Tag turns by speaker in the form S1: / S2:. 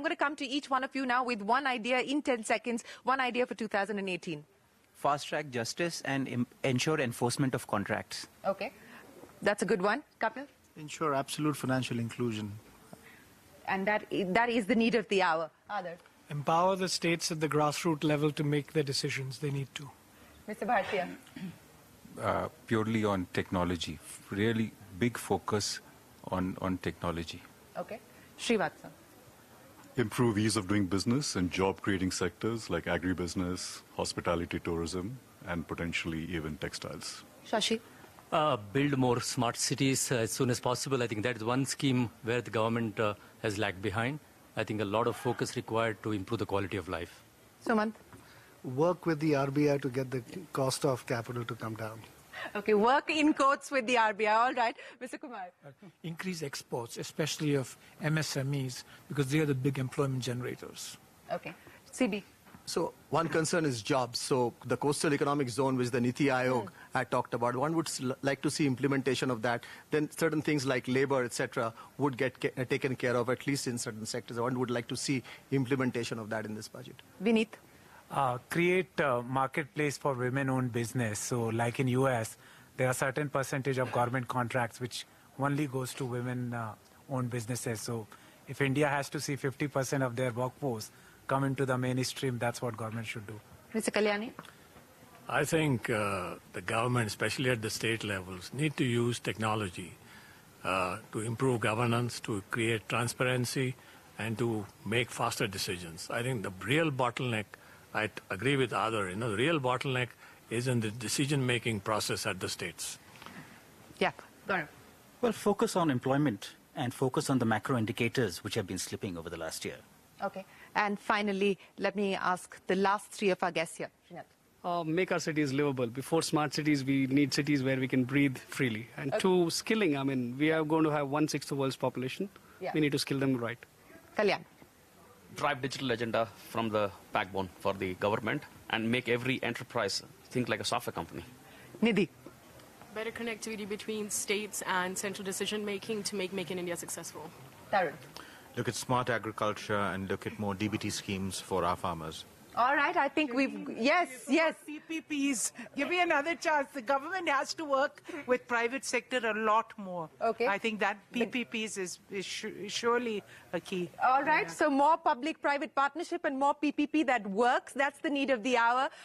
S1: I'm going to come to each one of you now with one idea in 10 seconds, one idea for 2018.
S2: Fast-track justice and ensure enforcement of contracts.
S1: Okay. That's a good one. Kapil?
S3: Ensure absolute financial inclusion.
S1: And that is the need of the hour. Adar?
S4: Empower the states at the grassroots level to make the decisions they need to.
S1: Mr. Bhartiya?
S5: Purely on technology. Really big focus on technology.
S1: Okay. Srivatsa?
S6: Improve ease of doing business in job-creating sectors like agribusiness, hospitality, tourism, and potentially even textiles.
S1: Shashi?
S7: Build more smart cities as soon as possible. I think that is one scheme where the government has lagged behind. I think a lot of focus required to improve the quality of life.
S1: Sumant?
S3: Work with the RBI to get the cost of capital to come down.
S1: Okay, work in quotes with the RBI. All right. Mr. Kumar?
S4: Increase exports, especially of MSMEs, because they are the big employment generators.
S1: Okay. CB?
S8: So one concern is jobs. So the coastal economic zone, which the Niti Aayog had talked about, one would like to see implementation of that. Then certain things like labor, etc., would get taken care of, at least in certain sectors. One would like to see implementation of that in this budget.
S1: Vineet?
S9: Create a marketplace for women-owned business. So like in US, there are certain percentage of government contracts which only goes to women-owned businesses. So if India has to see 50% of their workforce come into the mainstream, that's what government should do.
S1: Mr. Kalyani?
S10: I think the government, especially at the state levels, need to use technology to improve governance, to create transparency, and to make faster decisions. I think the real bottleneck, I agree with Adar, the real bottleneck is in the decision-making process at the states.
S1: Yeah, Gaurav.
S2: Well, focus on employment and focus on the macro indicators which have been slipping over the last year.
S1: Okay. And finally, let me ask the last three of our guests here. Srinath?
S11: Make our cities livable. Before smart cities, we need cities where we can breathe freely. And two, skilling. I mean, we are going to have 1/6 of the world's population. Yeah. We need to skill them right.
S1: Kalyan?
S12: Drive digital agenda from the backbone for the government and make every enterprise think like a software company.
S1: Nidhi?
S13: Better connectivity between states and central decision-making to make in India successful.
S1: Tarun?
S14: Look at smart agriculture and look at more DBT schemes for our farmers.
S1: All right, I think we've... Yes.
S15: PPPs. Give me another chance. The government has to work with private sector a lot more.
S1: Okay.
S15: I think that PPPs is surely a key.
S1: All right, so more public-private partnership and more PPP that works. That's the need of the hour.